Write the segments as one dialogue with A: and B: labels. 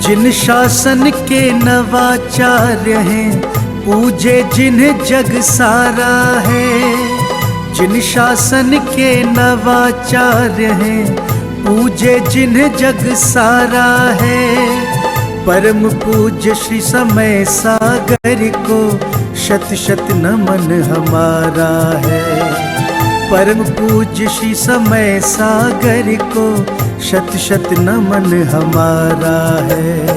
A: जिन शासन के नवाचार्य हैं, पूजे जिन्हें जग सारा है। जिन शासन के नवाचार्य हैं, पूजे जिन्हें जग सारा है। परम पूज्य श्री समय सागर को शत शत नमन हमारा है। परम पूज्य श्री समय सागर को शत शत नमन हमारा है।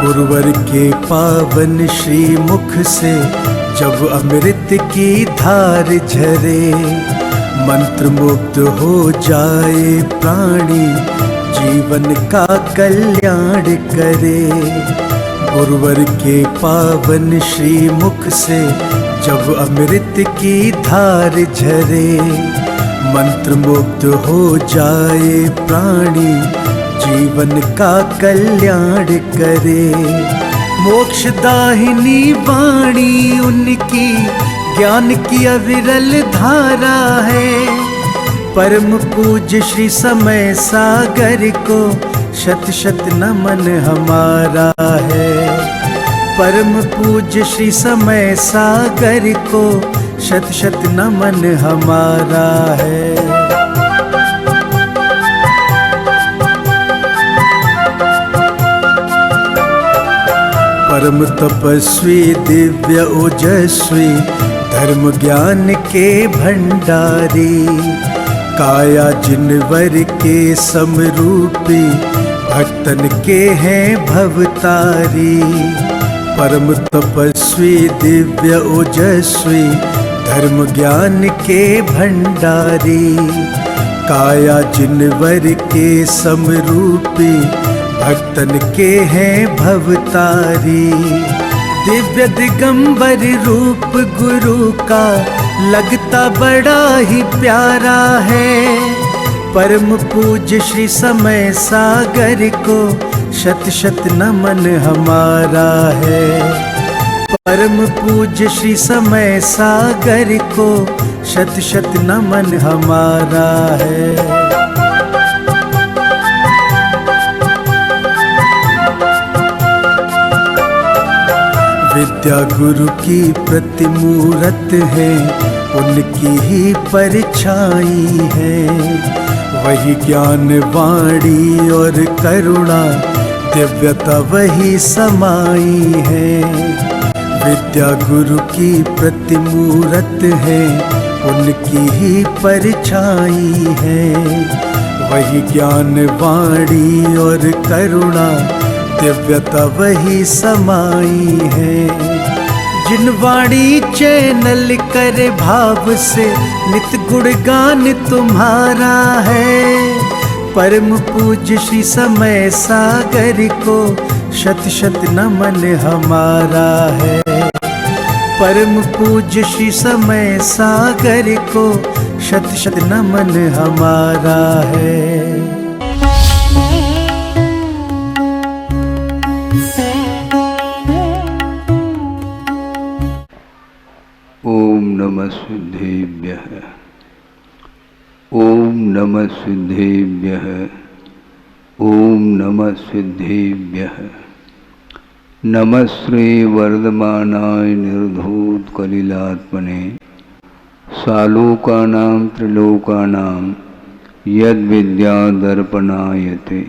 A: गुरुवर के पावन श्री मुख से जब अमृत की धार झरे, मंत्र मुग्ध हो जाए प्राणी, जीवन का कल्याण करे। गुरुवर के पावन श्री मुख से जब अमृत की धार झरे, मंत्र मुग्ध हो जाए प्राणी, जीवन का कल्याण करे। मोक्षदाहिनी वाणी उनकी ज्ञान की अविरल धारा है। परम पूज्य श्री समय सागर को शत शत नमन हमारा है। परम पूज्य श्री समय सागर को शत शत नमन हमारा है। परम तपस्वी दिव्य ओजस्वी, धर्म ज्ञान के भंडारी, काया जिनवर के समरूपी, भक्तन के हैं भवतारी। परम तपस्वी दिव्य ओजस्वी, धर्म ज्ञान के भंडारी, काया जिनवर के समरूपी, भक्तन के हैं भवतारी। दिव्य दिगंबर रूप गुरु का लगता बड़ा ही प्यारा है। परम पूज्य श्री समय सागर को शत शत नमन हमारा है। परम पूज्य श्री समय सागर को शत शत नमन हमारा है। विद्या गुरु की प्रतिमूरत है, उनकी ही परछाई है। वही ज्ञान वाणी और करुणा, दिव्यता वही समाई है। विद्या गुरु की प्रतिमूरत है, उनकी ही परछाई है। वही ज्ञान वाणी और करुणा, दिव्यता वही समाई है। जिन वाणी चैनल करे भाव से, नित गुणगान तुम्हारा है। परम पूज्य श्री समय सागर को शत शत नमन हमारा है। परम पूज्य श्री समय सागर को शत शत नमन हमारा है।
B: ओम नमः सिद्धेभ्यः, ओम नमः सिद्धेभ्यः, ओम नमः सिद्धेभ्यः। नमः श्री वर्धमानाय निर्धूत कलिलात्मने, सालोकानां त्रिलोकानां यद विद्या दर्पणायते।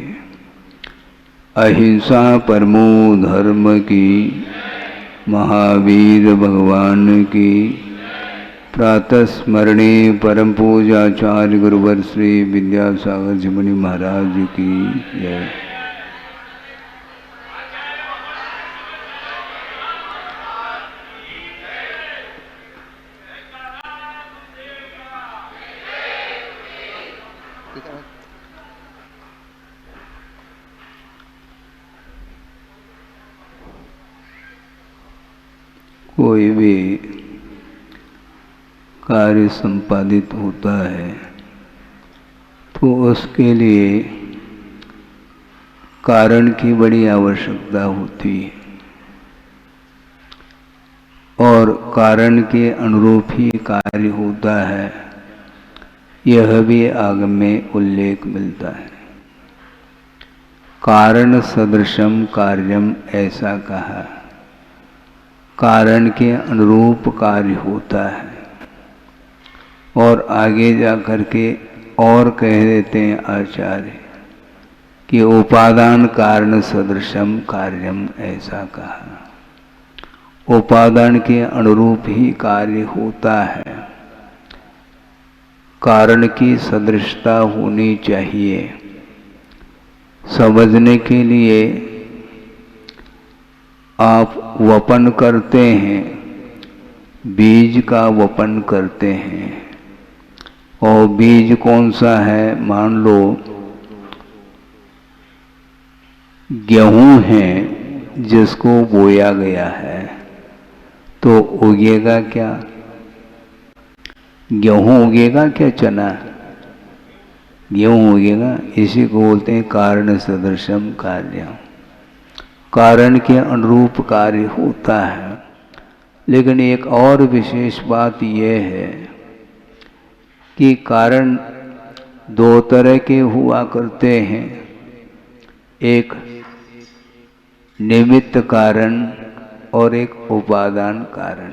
B: अहिंसा परमो धर्म की, महावीर भगवान की प्रातः स्मरणे परम पूजाचार्य गुरुवर श्री विद्यासागर जी मुनि महाराज की जय। कोई भी कार्य संपादित होता है तो उसके लिए कारण की बड़ी आवश्यकता होती है और कारण के अनुरूप ही कार्य होता है। यह भी आगम में उल्लेख मिलता है। कारण सदृशम कार्यम ऐसा कहा, कारण के अनुरूप कार्य होता है। और आगे जा कर के और कह देते हैं आचार्य कि उपादान कारण सदृशम कार्यम ऐसा कहा। उपादान के अनुरूप ही कार्य होता है, कारण की सदृशता होनी चाहिए। समझने के लिए आप वपन करते हैं, बीज का वपन करते हैं, और बीज कौन सा है? मान लो गेहूं है जिसको बोया गया है, तो उगेगा क्या? गेहूं उगेगा क्या? चना? गेहूं उगेगा। इसी को बोलते हैं कारण सदृशम कार्य। कारण के अनुरूप कार्य होता है। लेकिन एक और विशेष बात यह है कि कारण दो तरह के हुआ करते हैं, एक निमित्त कारण और एक उपादान कारण।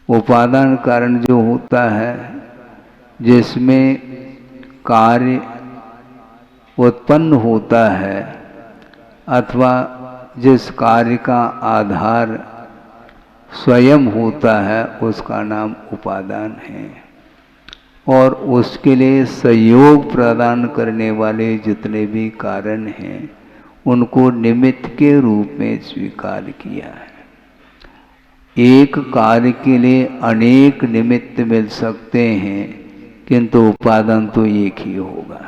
B: उपादान कारण जो होता है जिसमें कार्य उत्पन्न होता है अथवा जिस कार्य का आधार स्वयं होता है, उसका नाम उपादान है। और उसके लिए सहयोग प्रदान करने वाले जितने भी कारण हैं उनको निमित्त के रूप में स्वीकार किया है। एक कार्य के लिए अनेक निमित्त मिल सकते हैं, किंतु उपादान तो एक ही होगा।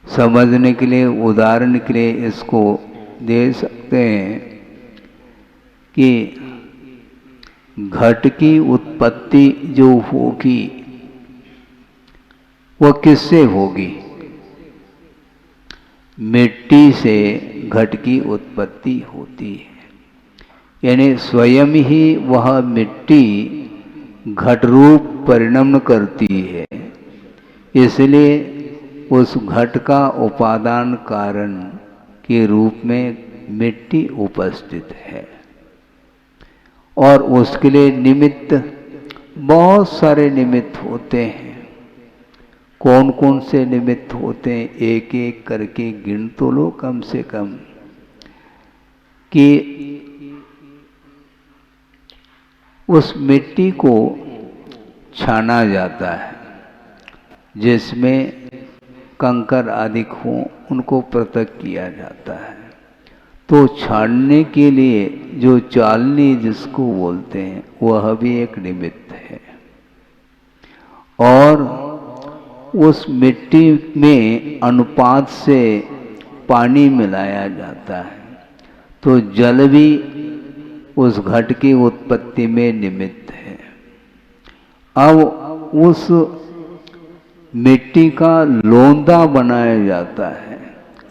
B: समझने के लिए उदाहरण के लिए इसको दे सकते हैं कि घट की उत्पत्ति जो होगी वह किससे होगी? मिट्टी से घट की उत्पत्ति होती है। यानी स्वयं ही वह मिट्टी घट रूप परिणम करती है, इसलिए उस घट का उपादान कारण के रूप में मिट्टी उपस्थित है। और उसके लिए निमित्त बहुत सारे निमित्त होते हैं। कौन कौन से निमित्त होते हैं एक एक करके गिन तो लो कम से कम। कि उस मिट्टी को छाना जाता है, जिसमें कंकर आदि हों उनको पृथक किया जाता है। तो छानने के लिए जो चालनी जिसको बोलते हैं वह भी एक निमित्त है। और उस मिट्टी में अनुपात से पानी मिलाया जाता है, तो जल भी उस घट की उत्पत्ति में निमित्त है। अब उस मिट्टी का लोंदा बनाया जाता है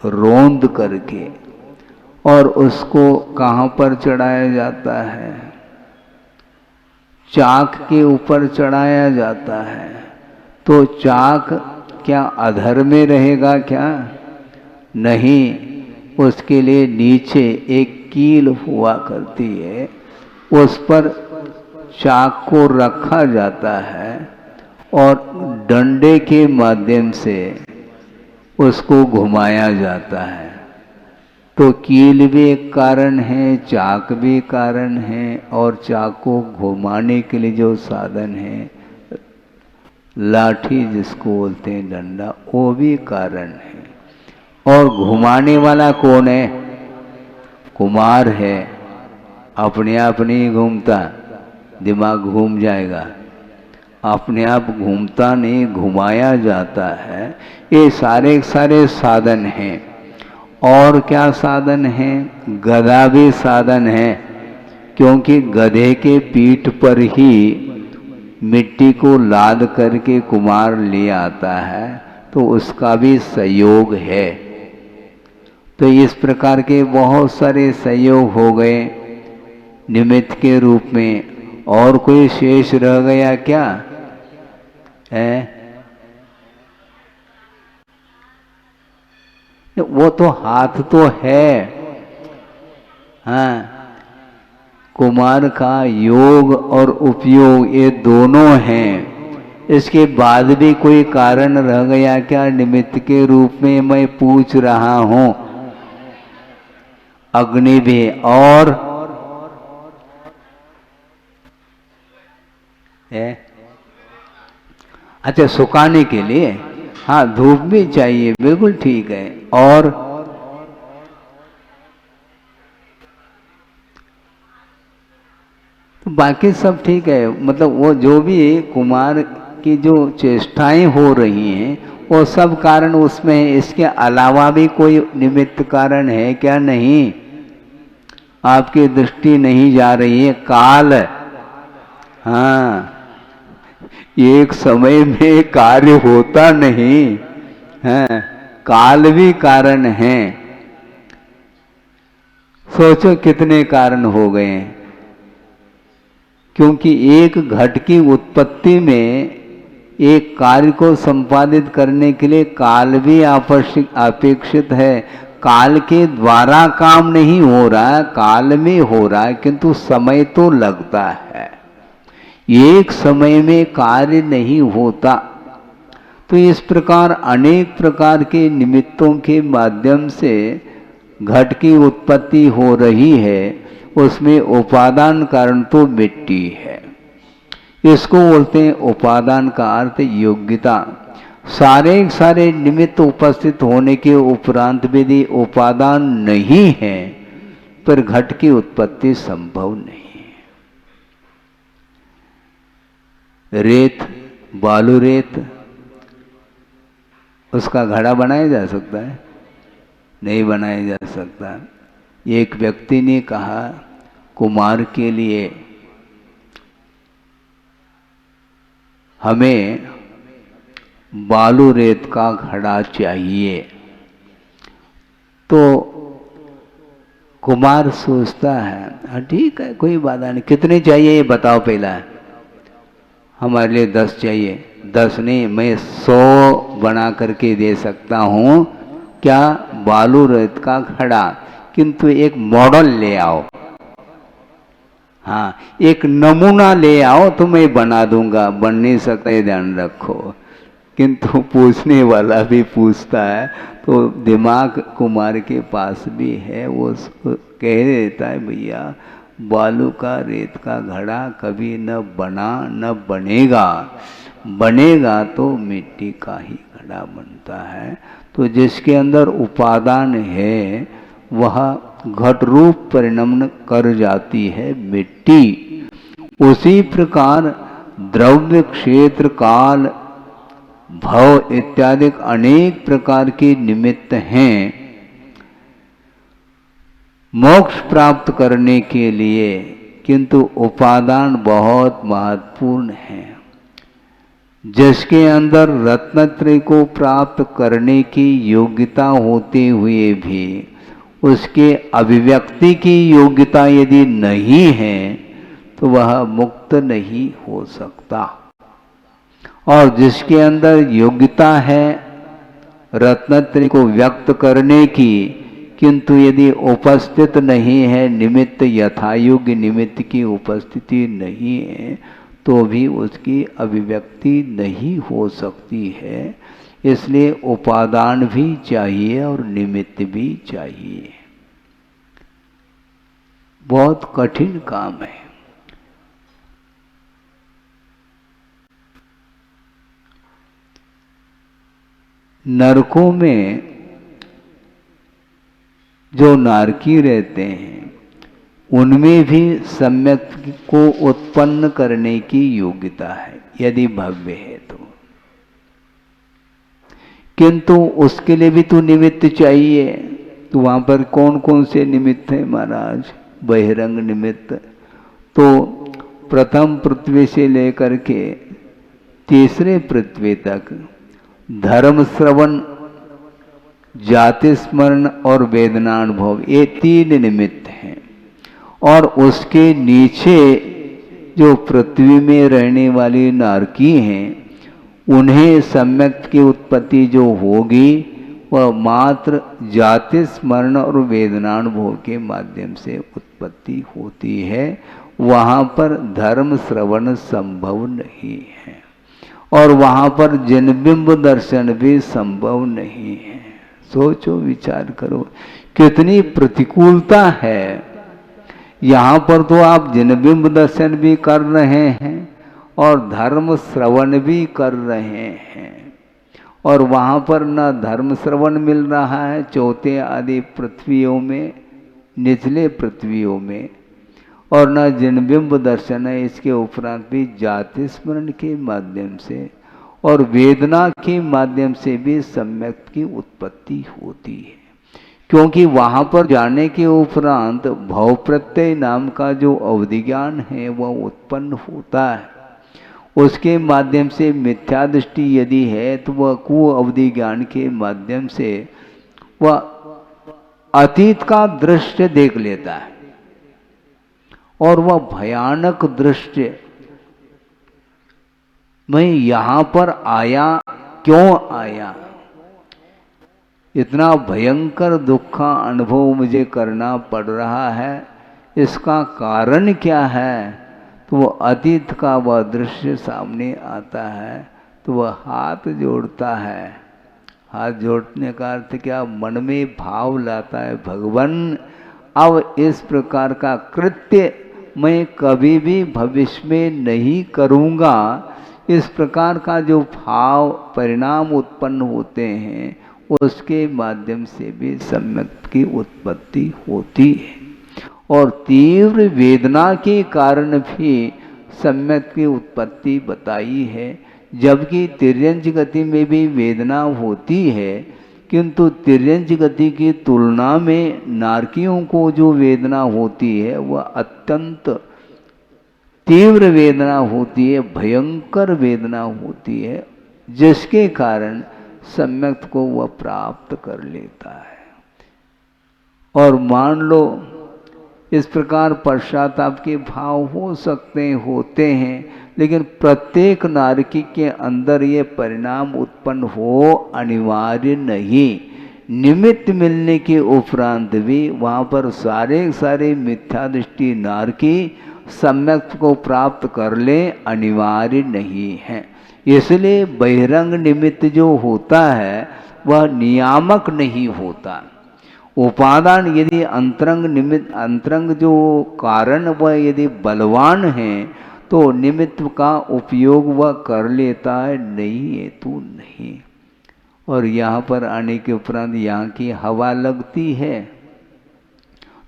B: रोंद करके, और उसको कहाँ पर चढ़ाया जाता है? चाक के ऊपर चढ़ाया जाता है। तो चाक क्या अधर में रहेगा क्या? नहीं, उसके लिए नीचे एक कील हुआ करती है, उस पर चाक को रखा जाता है और डंडे के माध्यम से उसको घुमाया जाता है। तो कील भी एक कारण है, चाक भी कारण है, और चाक को घुमाने के लिए जो साधन है लाठी जिसको बोलते हैं डंडा, वो भी कारण है। और घुमाने वाला कौन है? कुमार है। अपने आप नहीं घूमता, दिमाग घूम जाएगा। अपने आप घूमता नहीं, घुमाया जाता है। ये सारे सारे साधन हैं। और क्या साधन है? गदा भी साधन है, क्योंकि गधे के पीठ पर ही मिट्टी को लाद करके कुम्हार ले आता है, तो उसका भी सहयोग है। तो इस प्रकार के बहुत सारे सहयोग हो गए निमित्त के रूप में। और कोई शेष रह गया क्या? है? वो तो हाथ तो है। हाँ, कुमार का योग और उपयोग ये दोनों हैं। इसके बाद भी कोई कारण रह गया क्या निमित्त के रूप में? मैं पूछ रहा हूं। अग्नि भी और है? अच्छा, सुखाने के लिए। हाँ, धूप भी चाहिए, बिल्कुल ठीक है। और तो बाकी सब ठीक है। मतलब वो जो भी कुमार की जो चेष्टाएं हो रही हैं वो सब कारण उसमें है। इसके अलावा भी कोई निमित्त कारण है क्या? नहीं, आपकी दृष्टि नहीं जा रही है। काल, हाँ, एक समय में कार्य होता नहीं है, काल भी कारण है। सोचो कितने कारण हो गए हैं। क्योंकि एक घट की उत्पत्ति में एक कार्य को संपादित करने के लिए काल भी अपेक्षित है। काल के द्वारा काम नहीं हो रहा है, काल में हो रहा है, किंतु समय तो लगता है। एक समय में कार्य नहीं होता। तो इस प्रकार अनेक प्रकार के निमित्तों के माध्यम से घट की उत्पत्ति हो रही है। उसमें उपादान कारण तो मिट्टी है। इसको बोलते हैं उपादान का अर्थ योग्यता। सारे निमित्त उपस्थित होने के उपरांत यदि उपादान नहीं है पर घट की उत्पत्ति संभव नहीं है। रेत, बालू रेत, उसका घड़ा बनाया जा सकता है? नहीं बनाया जा सकता। एक व्यक्ति ने कहा कुमार के लिए हमें बालू रेत का घड़ा चाहिए। तो कुमार सोचता है, हाँ ठीक है, कोई बात नहीं, कितने चाहिए ये बताओ पहला। हमारे लिए 10 चाहिए। 10 नहीं, मैं 100 बना करके दे सकता हूँ। क्या? बालू रेत का घड़ा, किंतु एक मॉडल ले आओ। हाँ, एक नमूना ले आओ तो मैं बना दूंगा। बन नहीं सकता, ये ध्यान रखो। किंतु पूछने वाला भी पूछता है तो दिमाग कुमार के पास भी है। वो कह देता है भैया बालू का रेत का घड़ा कभी न बना न बनेगा। बनेगा तो मिट्टी का ही घड़ा बनता है। तो जिसके अंदर उपादान है वह घट रूप परिणमन कर जाती है मिट्टी। उसी प्रकार द्रव्य, क्षेत्र, काल, भव इत्यादि अनेक प्रकार के निमित्त हैं मोक्ष प्राप्त करने के लिए, किंतु उपादान बहुत महत्वपूर्ण है। जिसके अंदर रत्नत्रय को प्राप्त करने की योग्यता होते हुए भी उसके अभिव्यक्ति की योग्यता यदि नहीं है तो वह मुक्त नहीं हो सकता। और जिसके अंदर योग्यता है रत्नत्रय को व्यक्त करने की, किंतु यदि उपस्थित नहीं है निमित्त, यथायोग्य निमित्त की उपस्थिति नहीं है, तो भी उसकी अभिव्यक्ति नहीं हो सकती है। इसलिए उपादान भी चाहिए और निमित्त भी चाहिए। बहुत कठिन काम है। नरकों में जो नारकी रहते हैं उनमें भी सम्यक को उत्पन्न करने की योग्यता है यदि भव्य है तो। किंतु उसके लिए भी तो निमित्त चाहिए। तो वहां पर कौन कौन से निमित्त हैं महाराज? बहिरंग निमित्त। तो प्रथम पृथ्वी से लेकर के तीसरे पृथ्वी तक धर्म श्रवण, जाति स्मरण और वेदनानुभव, ये 3 निमित्त हैं। और उसके नीचे जो पृथ्वी में रहने वाली नारकी हैं उन्हें सम्यक की उत्पत्ति जो होगी वह मात्र जाति स्मरण और वेदनानुभव के माध्यम से उत्पत्ति होती है। वहाँ पर धर्म श्रवण संभव नहीं है और वहाँ पर जनबिंब दर्शन भी संभव नहीं है। सोचो, विचार करो, कितनी प्रतिकूलता है। यहाँ पर तो आप जनबिंब दर्शन भी कर रहे हैं और धर्म श्रवण भी कर रहे हैं, और वहाँ पर न धर्म श्रवण मिल रहा है चौथे आदि पृथ्वियों में, निचले पृथ्वियों में, और न जनबिंब दर्शन है। इसके उपरांत भी जाति स्मरण के माध्यम से और वेदना के माध्यम से भी सम्यक की उत्पत्ति होती है, क्योंकि वहाँ पर जाने के उपरांत भव प्रत्यय नाम का जो अवधि ज्ञान है वह उत्पन्न होता है। उसके माध्यम से मिथ्या दृष्टि यदि है तो वह कु अवधि ज्ञान के माध्यम से वह अतीत का दृश्य देख लेता है, और वह भयानक दृश्य, मैं यहाँ पर आया, क्यों आया, इतना भयंकर दुख का अनुभव मुझे करना पड़ रहा है, इसका कारण क्या है। तो वह अतीत का वह दृश्य सामने आता है तो वह हाथ जोड़ता है। हाथ जोड़ने का अर्थ क्या, मन में भाव लाता है, भगवान अब इस प्रकार का कृत्य मैं कभी भी भविष्य में नहीं करूँगा। इस प्रकार का जो भाव परिणाम उत्पन्न होते हैं उसके माध्यम से भी सम्यक की उत्पत्ति होती है, और तीव्र वेदना के कारण भी सम्यक की उत्पत्ति बताई है। जबकि तिर्यंच गति में भी वेदना होती है, किंतु तिर्यंच गति की तुलना में नारकियों को जो वेदना होती है वह अत्यंत तीव्र वेदना होती है, भयंकर वेदना होती है, जिसके कारण सम्यक को वह प्राप्त कर लेता है। और मान लो इस प्रकार पश्चाताप के भाव हो सकते होते हैं, लेकिन प्रत्येक नारकी के अंदर ये परिणाम उत्पन्न हो अनिवार्य नहीं। निमित्त मिलने के उपरांत भी वहाँ पर सारे मिथ्या दृष्टि नारकी सम्यक को प्राप्त कर ले अनिवार्य नहीं है। इसलिए बहिरंग निमित्त जो होता है वह नियामक नहीं होता। उपादान यदि अंतरंग निमित्त, अंतरंग जो कारण वह यदि बलवान है तो निमित्त का उपयोग वह कर लेता है, नहीं है तो नहीं। और यहाँ पर आने के उपरांत यहाँ की हवा लगती है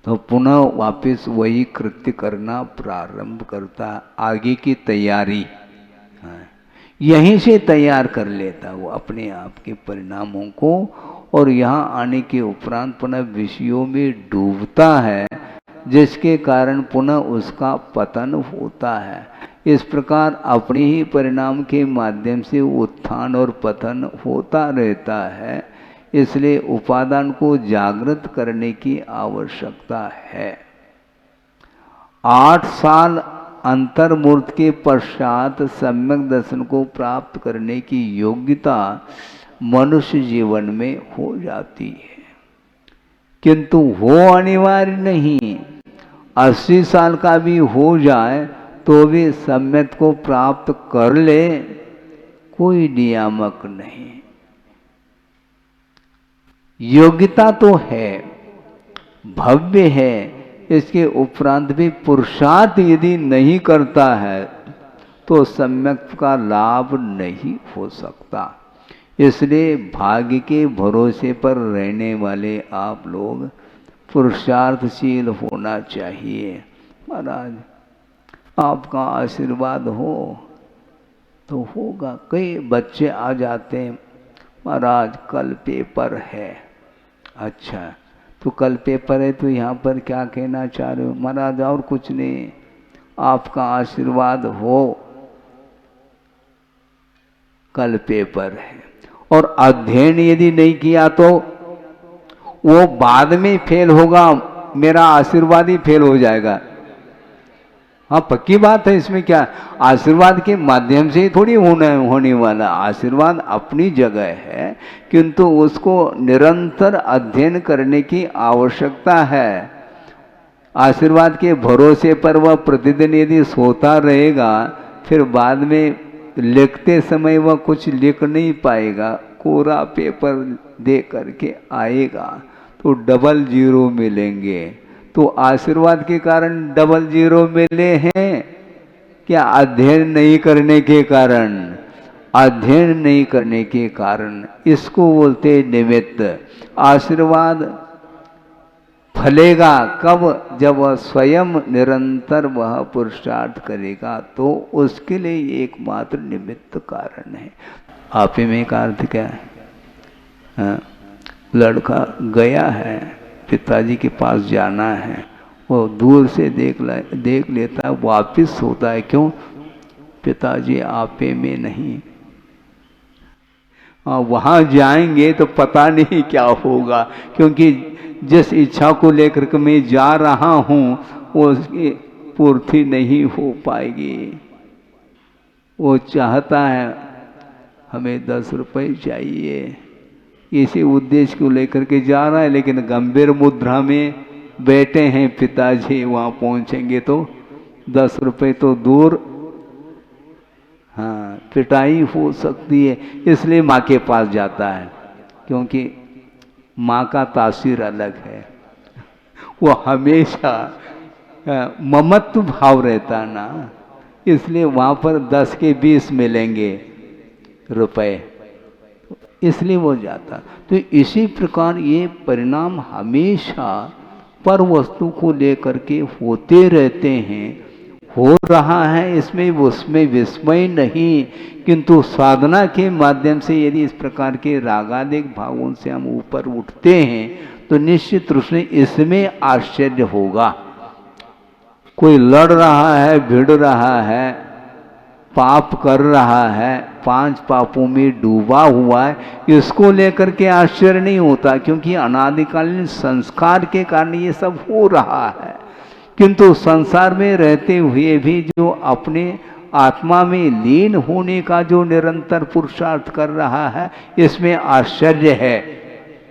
B: तो पुनः वापस वही कृत्य करना प्रारंभ करता, आगे की तैयारी यहीं से तैयार कर लेता वो अपने आप के परिणामों को, और यहाँ आने के उपरांत पुनः विषयों में डूबता है, जिसके कारण पुनः उसका पतन होता है। इस प्रकार अपने ही परिणाम के माध्यम से उत्थान और पतन होता रहता है। इसलिए उपादान को जागृत करने की आवश्यकता है। 8 साल अंतर्मूर्त के पश्चात सम्यक दर्शन को प्राप्त करने की योग्यता मनुष्य जीवन में हो जाती है, किंतु वो अनिवार्य नहीं। 80 साल का भी हो जाए तो भी सम्यक को प्राप्त कर ले, कोई नियामक नहीं। योग्यता तो है, भव्य है, इसके उपरांत भी पुरुषार्थ यदि नहीं करता है तो सम्यक का लाभ नहीं हो सकता। इसलिए भाग्य के भरोसे पर रहने वाले आप लोग पुरुषार्थशील होना चाहिए। महाराज आपका आशीर्वाद हो तो होगा। कई बच्चे आ जाते हैं, महाराज कल पेपर है। अच्छा, तो कल पेपर है तो यहाँ पर क्या कहना चाह रहे हो? महाराज और कुछ नहीं, आपका आशीर्वाद हो, कल पेपर है। और अध्ययन यदि नहीं किया तो वो बाद में फेल होगा, मेरा आशीर्वाद ही फेल हो जाएगा। हाँ पक्की बात है, इसमें क्या, आशीर्वाद के माध्यम से ही थोड़ी होने वाला। आशीर्वाद अपनी जगह है, किंतु उसको निरंतर अध्ययन करने की आवश्यकता है। आशीर्वाद के भरोसे पर वह प्रतिदिन यदि सोता रहेगा, फिर बाद में लिखते समय वह कुछ लिख नहीं पाएगा, कोरा पेपर दे करके आएगा तो डबल जीरो मिलेंगे। तो आशीर्वाद के कारण डबल जीरो मिले हैं क्या? अध्ययन नहीं करने के कारण, अध्ययन नहीं करने के कारण। इसको बोलते निमित्त। आशीर्वाद फलेगा कब? जब वह स्वयं निरंतर वह पुरुषार्थ करेगा, तो उसके लिए एकमात्र निमित्त कारण है। आपे में का अर्थ क्या है? हाँ? लड़का गया है, पिताजी के पास जाना है, वो दूर से देख लेता है, वापिस होता है। क्यों? पिताजी आपे में नहीं। वहाँ जाएंगे तो पता नहीं क्या होगा, क्योंकि जिस इच्छा को लेकर के मैं जा रहा हूँ वो उसकी पूर्ति नहीं हो पाएगी। वो चाहता है हमें 10 रुपये चाहिए, इसी उद्देश्य को लेकर के जा रहा है, लेकिन गंभीर मुद्रा में बैठे हैं पिताजी, वहाँ पहुँचेंगे तो 10 रुपये तो दूर, हाँ पिटाई हो सकती है। इसलिए माँ के पास जाता है, क्योंकि माँ का तासीर अलग है। वो हमेशा ममत्व भाव रहता ना, इसलिए वहाँ पर 10 के 20 मिलेंगे रुपए, इसलिए वो जाता। तो इसी प्रकार ये परिणाम हमेशा पर वस्तु को लेकर के होते रहते हैं। हो रहा है इसमें उसमें विस्मय नहीं, किंतु साधना के माध्यम से यदि इस प्रकार के रागादिक भावों से हम ऊपर उठते हैं तो निश्चित रूप से इसमें आश्चर्य होगा। कोई लड़ रहा है, भिड़ रहा है, पाप कर रहा है, 5 पापों में डूबा हुआ है, इसको लेकर के आश्चर्य नहीं होता, क्योंकि अनादिकालीन संस्कार के कारण ये सब हो रहा है। किंतु संसार में रहते हुए भी जो अपने आत्मा में लीन होने का जो निरंतर पुरुषार्थ कर रहा है, इसमें आश्चर्य है।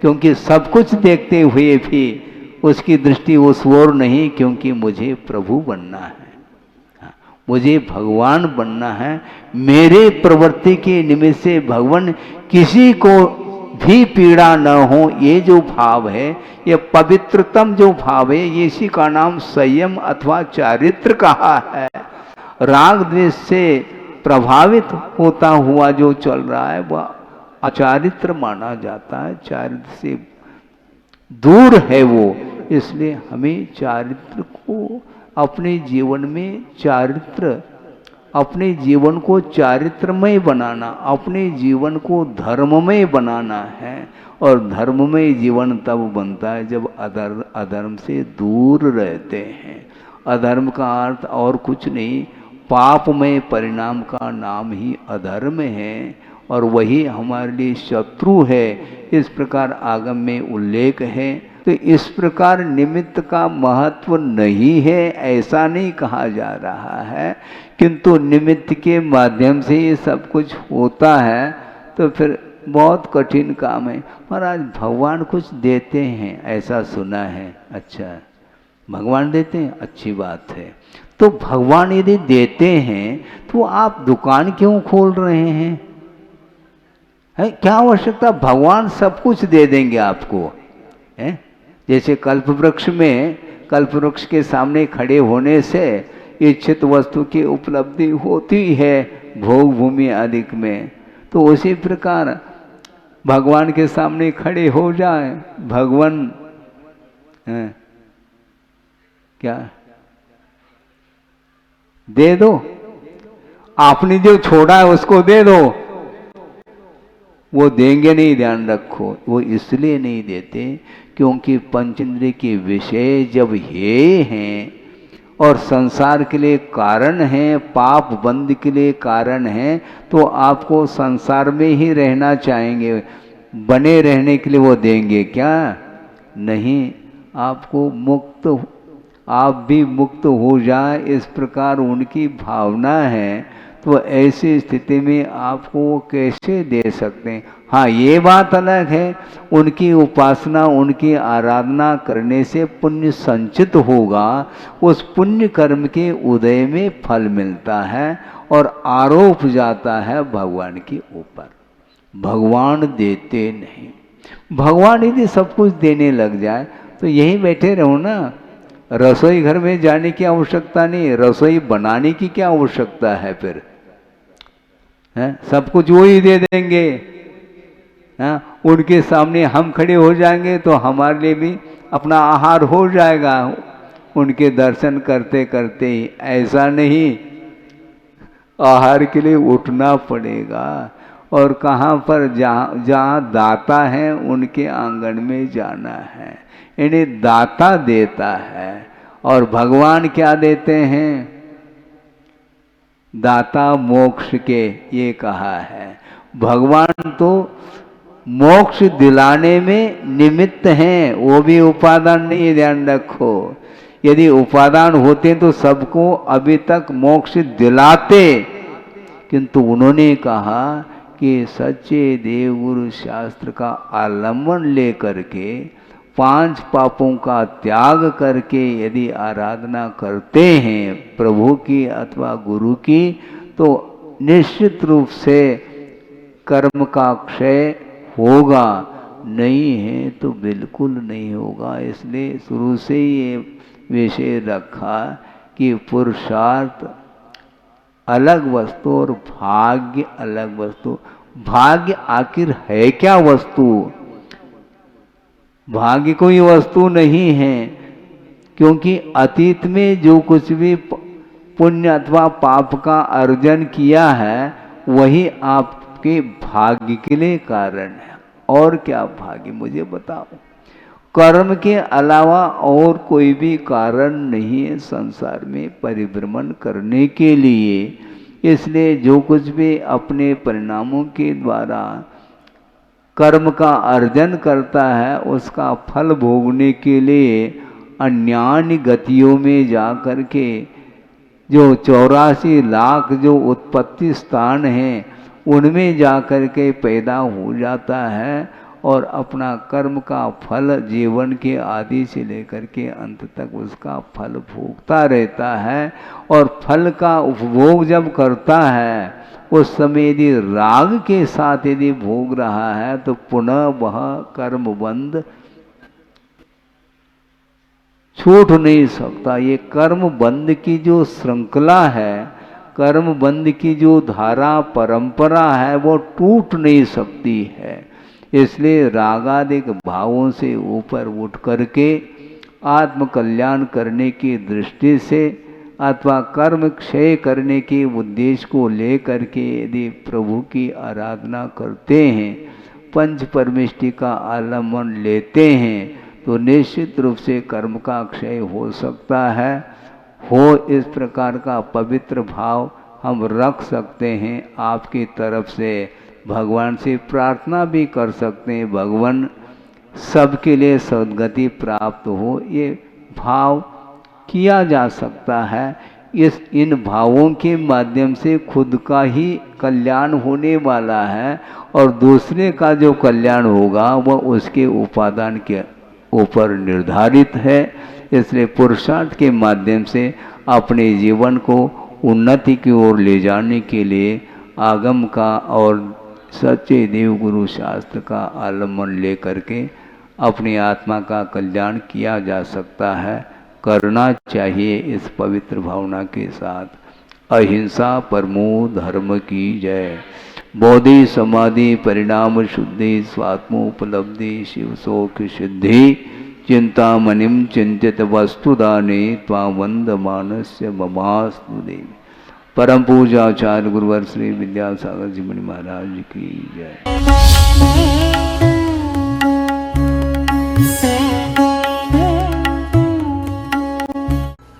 B: क्योंकि सब कुछ देखते हुए भी उसकी दृष्टि उस ओर नहीं, क्योंकि मुझे प्रभु बनना है, मुझे भगवान बनना है। मेरे प्रवृत्ति के निमित्त से भगवान किसी को भी पीड़ा न हो, ये जो भाव है, ये पवित्रतम जो भाव है, ये इसी का नाम संयम अथवा चारित्र कहा है। राग द्वेष से प्रभावित होता हुआ जो चल रहा है वह अचारित्र माना जाता है, चारित्र से दूर है वो। इसलिए हमें चारित्र को अपने जीवन में अपने जीवन को चारित्रमय बनाना, अपने जीवन को धर्ममय बनाना है। और धर्ममय जीवन तब बनता है जब अधर्म से दूर रहते हैं। अधर्म का अर्थ और कुछ नहीं, पापमय परिणाम का नाम ही अधर्म है, और वही हमारे लिए शत्रु है। इस प्रकार आगम में उल्लेख है। तो इस प्रकार निमित्त का महत्व नहीं है ऐसा नहीं कहा जा रहा है, किंतु निमित्त के माध्यम से ये सब कुछ होता है। तो फिर बहुत कठिन काम है। महाराज भगवान कुछ देते हैं ऐसा सुना है। अच्छा, भगवान देते हैं, अच्छी बात है। तो भगवान यदि देते हैं तो आप दुकान क्यों खोल रहे हैं? है क्या आवश्यकता? भगवान सब कुछ दे देंगे आपको। है जैसे कल्प वृक्ष में, कल्प वृक्ष के सामने खड़े होने से इच्छित वस्तु की उपलब्धि होती है भोग भूमि आदि में। तो उसी प्रकार भगवान के सामने खड़े हो जाए, भगवान क्या दे दो, आपने जो छोड़ा है उसको दे दो। वो देंगे नहीं, ध्यान रखो। वो इसलिए नहीं देते क्योंकि पंचेंद्रिय के विषय जब ये हैं और संसार के लिए कारण है, पाप बंद के लिए कारण है, तो आपको संसार में ही रहना चाहेंगे। बने रहने के लिए वो देंगे क्या? नहीं, आपको मुक्त आप भी मुक्त हो जाए, इस प्रकार उनकी भावना है, तो ऐसी स्थिति में आपको वो कैसे दे सकते हैं। हाँ, ये बात अलग है, उनकी उपासना, उनकी आराधना करने से पुण्य संचित होगा, उस पुण्य कर्म के उदय में फल मिलता है और आरोप जाता है भगवान के ऊपर। भगवान देते नहीं। भगवान यदि सब कुछ देने लग जाए तो यहीं बैठे रहो ना, रसोई घर में जाने की आवश्यकता नहीं, रसोई बनाने की क्या आवश्यकता है फिर, है? सब कुछ वो ही दे देंगे। हाँ, उनके सामने हम खड़े हो जाएंगे तो हमारे लिए भी अपना आहार हो जाएगा उनके दर्शन करते करते ही। ऐसा नहीं, आहार के लिए उठना पड़ेगा, और कहाँ पर जहाँ दाता है उनके आंगन में जाना है। इन्हें दाता देता है, और भगवान क्या देते हैं? दाता मोक्ष के, ये कहा है। भगवान तो मोक्ष दिलाने में निमित्त हैं, वो भी उपादान नहीं, ध्यान रखो। यदि उपादान होते तो सबको अभी तक मोक्ष दिलाते, किंतु उन्होंने कहा कि सच्चे देवगुरु शास्त्र का आलम्बन लेकर के, 5 पापों का त्याग करके यदि आराधना करते हैं प्रभु की अथवा गुरु की, तो निश्चित रूप से कर्म का क्षय होगा, नहीं है तो बिल्कुल नहीं होगा। इसलिए शुरू से ही ये विषय रखा कि पुरुषार्थ अलग वस्तु और भाग्य अलग वस्तु। भाग्य आखिर है क्या वस्तु? भाग्य कोई वस्तु नहीं है, क्योंकि अतीत में जो कुछ भी पुण्य अथवा पाप का अर्जन किया है वही आपके भाग्य के लिए कारण है। और क्या भाग्य, मुझे बताओ। कर्म के अलावा और कोई भी कारण नहीं है संसार में परिभ्रमण करने के लिए। इसलिए जो कुछ भी अपने परिणामों के द्वारा कर्म का अर्जन करता है, उसका फल भोगने के लिए अन्यान्य गतियों में जा कर के जो 84 लाख जो उत्पत्ति स्थान हैं उनमें जा कर के पैदा हो जाता है, और अपना कर्म का फल जीवन के आदि से लेकर के अंत तक उसका फल भोगता रहता है। और फल का उपभोग जब करता है उस समय यदि राग के साथ यदि भोग रहा है तो पुनः वह कर्म बंध छूट नहीं सकता। ये कर्म बंध की जो श्रृंखला है, कर्म बंध की जो धारा परंपरा है, वो टूट नहीं सकती है। इसलिए रागादिक भावों से ऊपर उठ करके आत्म कल्याण करने की दृष्टि से अथवा कर्म क्षय करने के उद्देश्य को लेकर के यदि प्रभु की आराधना करते हैं, पंच परमेष्टि का आलम्बन लेते हैं, तो निश्चित रूप से कर्म का क्षय हो सकता है। हो इस प्रकार का पवित्र भाव हम रख सकते हैं। आपकी तरफ से भगवान से प्रार्थना भी कर सकते हैं, भगवान सबके लिए सद्गति प्राप्त हो, ये भाव किया जा सकता है। इन भावों के माध्यम से खुद का ही कल्याण होने वाला है, और दूसरे का जो कल्याण होगा वह उसके उपादान के ऊपर निर्धारित है। इसलिए पुरुषार्थ के माध्यम से अपने जीवन को उन्नति की ओर ले जाने के लिए आगम का और सच्चे देवगुरु शास्त्र का आलम्बन लेकर के अपनी आत्मा का कल्याण किया जा सकता है, करना चाहिए इस पवित्र भावना के साथ। अहिंसा परमो धर्म की जय। बोधि समाधि परिणाम शुद्धि स्वात्मोपलब्धि शिव शोक सिद्धि चिंतामणिम चिंतित वस्तुदाने त्वां वंदमानस्य ममास्तु देवी। परम पूजा आचार्य गुरुवर श्री विद्यासागर जी मुनि महाराज की जय।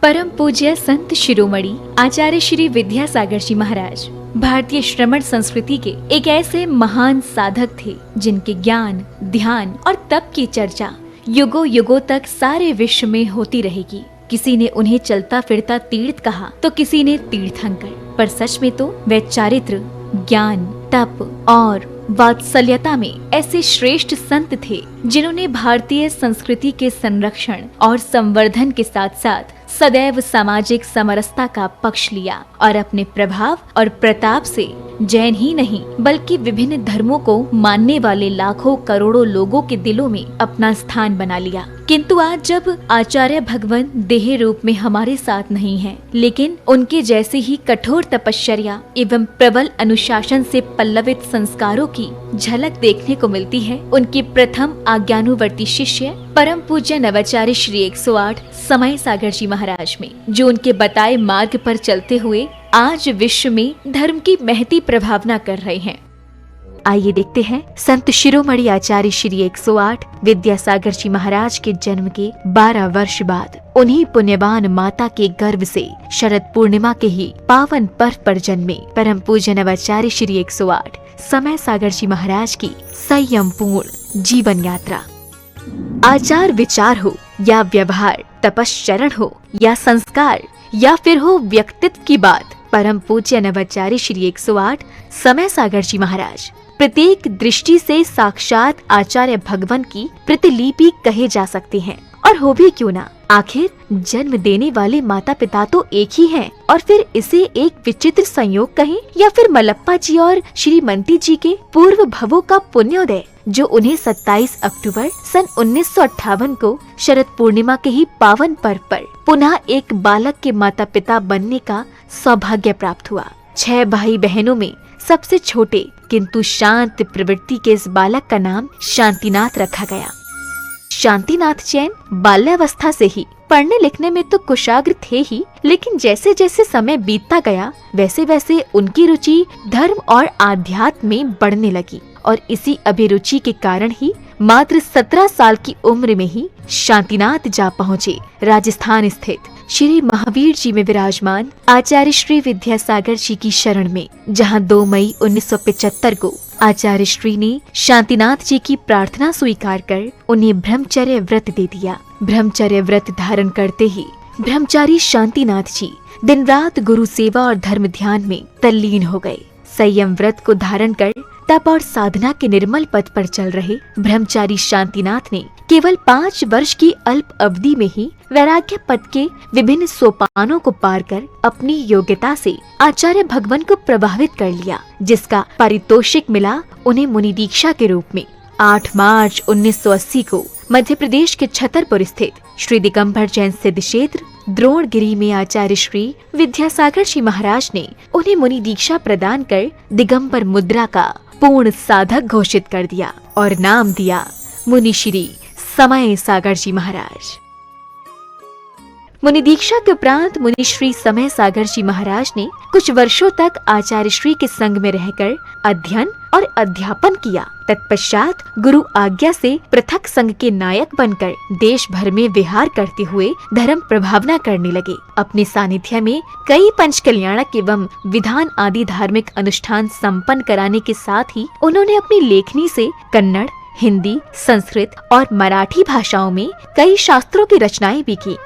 C: परम पूज्य संत शिरोमणि आचार्य श्री विद्यासागर जी महाराज भारतीय श्रमण संस्कृति के एक ऐसे महान साधक थे जिनके ज्ञान, ध्यान और तप की चर्चा युगों युगों तक सारे विश्व में होती रहेगी। किसी ने उन्हें चलता फिरता तीर्थ कहा तो किसी ने तीर्थंकर, पर सच में तो वे चारित्र, ज्ञान, तप और वात्सल्यता में ऐसे श्रेष्ठ संत थे जिन्होंने भारतीय संस्कृति के संरक्षण और संवर्धन के साथ साथ सदैव सामाजिक समरसता का पक्ष लिया और अपने प्रभाव और प्रताप से जैन ही नहीं बल्कि विभिन्न धर्मों को मानने वाले लाखों करोड़ों लोगों के दिलों में अपना स्थान बना लिया। किंतु आज जब आचार्य भगवान देह रूप में हमारे साथ नहीं हैं, लेकिन उनके जैसे ही कठोर तपश्चर्या एवं प्रबल अनुशासन से पल्लवित संस्कारों की झलक देखने को मिलती है, उनके प्रथम आज्ञानुवर्ती शिष्य परम पूज्य नवाचार्य श्री 108 समय सागर जी महाराज में, जो उनके बताए मार्ग पर चलते हुए आज विश्व में धर्म की महती प्रभावना कर रहे हैं। आइए देखते हैं संत शिरोमणि आचार्य श्री 108 विद्यासागर जी महाराज के जन्म के 12 वर्ष बाद उन्हीं पुण्यवान माता के गर्भ से शरद पूर्णिमा के ही पावन पर्व पर जन्मे परम पूज्य नवाचार्य श्री 108 समय सागर जी महाराज की संयम पूर्ण जीवन यात्रा। आचार विचार हो या व्यवहार, तपश्चरण हो या संस्कार या फिर हो व्यक्तित्व की बात, परम पूज्य नवाचार्य श्री 108 समय सागर जी महाराज प्रत्येक दृष्टि से साक्षात आचार्य भगवान की प्रतिलिपि कहे जा सकते हैं। और हो भी क्यों ना, आखिर जन्म देने वाले माता पिता तो एक ही हैं, और फिर इसे एक विचित्र संयोग कहें या फिर मलप्पा जी और श्रीमंती जी के पूर्व भवों का पुण्योदय, जो उन्हें 27 अक्टूबर सन 1958 को शरद पूर्णिमा के ही पावन पर्व पर पुनः एक बालक के माता पिता बनने का सौभाग्य प्राप्त हुआ। 6 भाई बहनों में सबसे छोटे किंतु शांत प्रवृत्ति के इस बालक का नाम शांतिनाथ रखा गया। शांतिनाथ जैन बाल्यावस्था से ही पढ़ने लिखने में तो कुशाग्र थे ही, लेकिन जैसे जैसे समय बीतता गया वैसे वैसे उनकी रुचि धर्म और आध्यात्म में बढ़ने लगी, और इसी अभिरुचि के कारण ही मात्र 17 साल की उम्र में ही शांतिनाथ जा पहुँचे राजस्थान स्थित श्री महावीर जी में विराजमान आचार्य श्री विद्यासागर जी की शरण में, जहां 2 मई 1975 को आचार्य श्री ने शांतिनाथ जी की प्रार्थना स्वीकार कर उन्हें ब्रह्मचर्य व्रत दे दिया। ब्रह्मचर्य व्रत धारण करते ही ब्रह्मचारी शांतिनाथ जी दिन रात गुरु सेवा और धर्म ध्यान में तल्लीन हो गए। संयम व्रत को धारण कर तप और साधना के निर्मल पथ पर चल रहे ब्रह्मचारी शांतिनाथ ने केवल 5 वर्ष की अल्प अवधि में ही वैराग्य पद के विभिन्न सोपानों को पार कर अपनी योग्यता से आचार्य भगवान को प्रभावित कर लिया, जिसका पारितोषिक मिला उन्हें मुनि दीक्षा के रूप में। 8 मार्च 1980 को मध्य प्रदेश के छतरपुर स्थित श्री दिगंबर जैन सिद्ध क्षेत्र द्रोणगिरी में आचार्य श्री विद्यासागर जी महाराज ने उन्हें मुनि दीक्षा प्रदान कर दिगंबर मुद्रा का पूर्ण साधक घोषित कर दिया और नाम दिया मुनि श्री समय सागर जी महाराज। मुनि दीक्षा के उपरांत मुनि श्री समय सागर जी महाराज ने कुछ वर्षों तक आचार्य श्री के संग में रहकर अध्ययन और अध्यापन किया। तत्पश्चात गुरु आज्ञा से पृथक संघ के नायक बनकर देश भर में विहार करते हुए धर्म प्रभावना करने लगे। अपने सानिध्य में कई पंच कल्याणक एवं विधान आदि धार्मिक अनुष्ठान संपन्न कराने के साथ ही उन्होंने अपनी लेखनी से कन्नड़, हिंदी, संस्कृत और मराठी भाषाओं में कई शास्त्रों की रचनाएं भी की।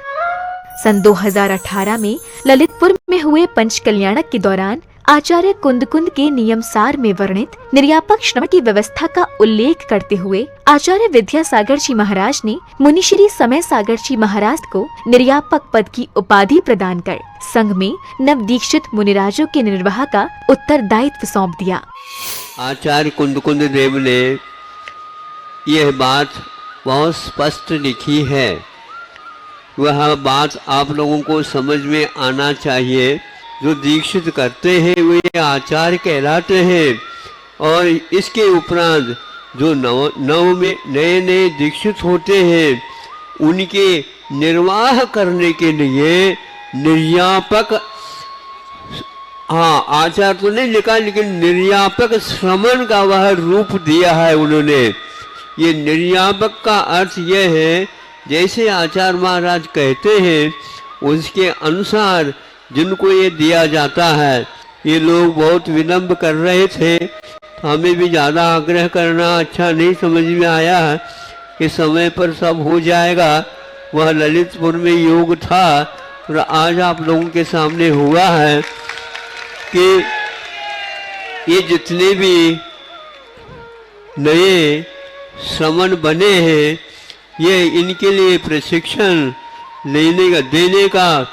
C: सन 2018 में ललितपुर में हुए पंच कल्याणक के दौरान आचार्य कुंद के नियमसार में वर्णित निर्यापक श्रम की व्यवस्था का उल्लेख करते हुए आचार्य विद्यासागर जी महाराज ने मुनिश्री समय सागर जी महाराज को निर्यापक पद की उपाधि प्रदान कर संघ में नव दीक्षित मुनिराजों के निर्वाह का उत्तरदायित्व सौंप दिया।
D: आचार्य कुंद देव ने यह बात बहुत स्पष्ट लिखी है, वह बात आप लोगों को समझ में आना चाहिए। जो दीक्षित करते हैं वे आचार्य कहलाते हैं, और इसके उपरांत जो नव में नए दीक्षित होते हैं उनके निर्वाह करने के लिए निर्यापक, हाँ आचार्य तो नहीं लिखा लेकिन निर्यापक श्रमण का वह रूप दिया है उन्होंने। ये निर्यापक का अर्थ यह है जैसे आचार्य महाराज कहते हैं उसके अनुसार जिनको ये दिया जाता है। ये लोग बहुत विलम्ब कर रहे थे, हमें भी ज़्यादा आग्रह करना अच्छा नहीं समझ में आया कि समय पर सब हो जाएगा वह ललितपुर में योग था और आज आप लोगों के सामने हुआ है कि ये जितने भी नए श्रमण बने हैं, ये इनके लिए प्रशिक्षण देने का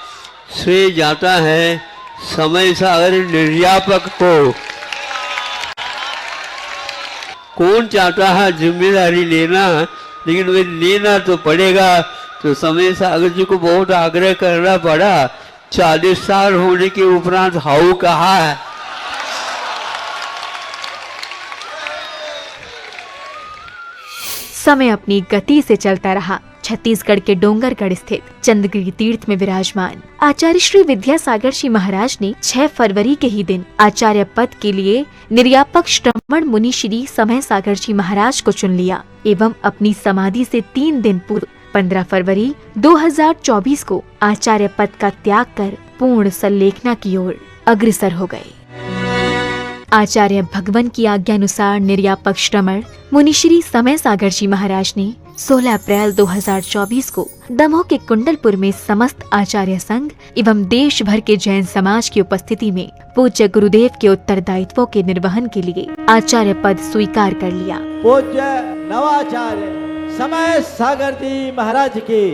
D: श्रेय जाता है समय सागर निर्यापक को। कौन चाहता है जिम्मेदारी लेना, लेकिन वे लेना तो पड़ेगा। तो समय सागर जी को बहुत आग्रह करना पड़ा। 40 साल होने के उपरांत हाउ कहा है।
C: समय अपनी गति से चलता रहा। छत्तीसगढ़ के डोंगरगढ़ स्थित चंद्रगिरी तीर्थ में विराजमान आचार्य श्री विद्यासागर जी महाराज ने 6 फरवरी के ही दिन आचार्य पद के लिए निर्यापक श्रमण मुनि श्री समय सागर जी महाराज को चुन लिया एवं अपनी समाधि से 3 दिन पूर्व 15 फरवरी 2024 को आचार्य पद का त्याग कर पूर्ण संलेखना की ओर अग्रसर हो गए। आचार्य भगवान की आज्ञा अनुसार निर्यापक श्रमण मुनिश्री समय सागर जी महाराज ने 16 अप्रैल 2024 को दमोह के कुंडलपुर में समस्त आचार्य संघ एवं देश भर के जैन समाज की उपस्थिति में पूज्य गुरुदेव के उत्तरदायित्वों के निर्वहन के लिए आचार्य पद स्वीकार कर लिया।
E: पूज्य नवाचार्य समय सागर जी महाराज की।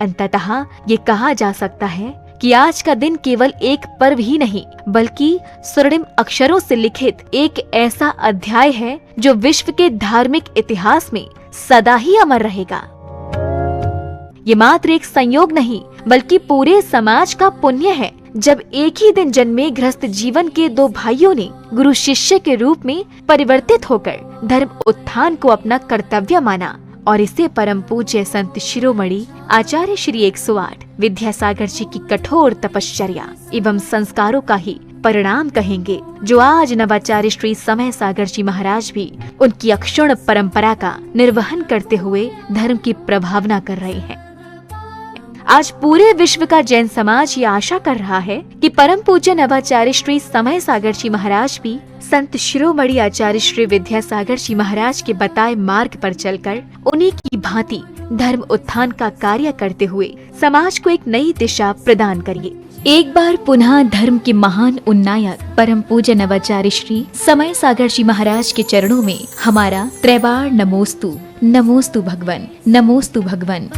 C: अंततः ये कहा जा सकता है कि आज का दिन केवल एक पर्व ही नहीं बल्कि स्वर्णिम अक्षरों से लिखित एक ऐसा अध्याय है जो विश्व के धार्मिक इतिहास में सदा ही अमर रहेगा। ये मात्र एक संयोग नहीं बल्कि पूरे समाज का पुण्य है जब एक ही दिन जन्मे गृहस्थ जीवन के 2 भाइयों ने गुरु शिष्य के रूप में परिवर्तित होकर धर्म उत्थान को अपना कर्तव्य माना और इसे परम पूज्य संत शिरोमणि आचार्य श्री 108 विद्यासागर जी की कठोर तपश्चर्या एवं संस्कारों का ही परिणाम कहेंगे, जो आज नवाचार्य श्री समय सागर जी महाराज भी उनकी अक्षुण्ण परंपरा का निर्वहन करते हुए धर्म की प्रभावना कर रहे हैं। आज पूरे विश्व का जैन समाज ये आशा कर रहा है कि परम पूज्य नवाचार्य श्री समय सागर जी महाराज भी संत शिरोमणि आचार्य श्री विद्यासागर जी महाराज के बताए मार्ग पर चलकर उन्हीं की भांति धर्म उत्थान का कार्य करते हुए समाज को एक नई दिशा प्रदान करिए। एक बार पुनः धर्म के महान उन्नायक परम पूज्य नवाचार्य श्री समय सागर जी महाराज के चरणों में हमारा त्रैबार नमोस्तु, नमोस्तु भगवन, नमोस्तु भगवन।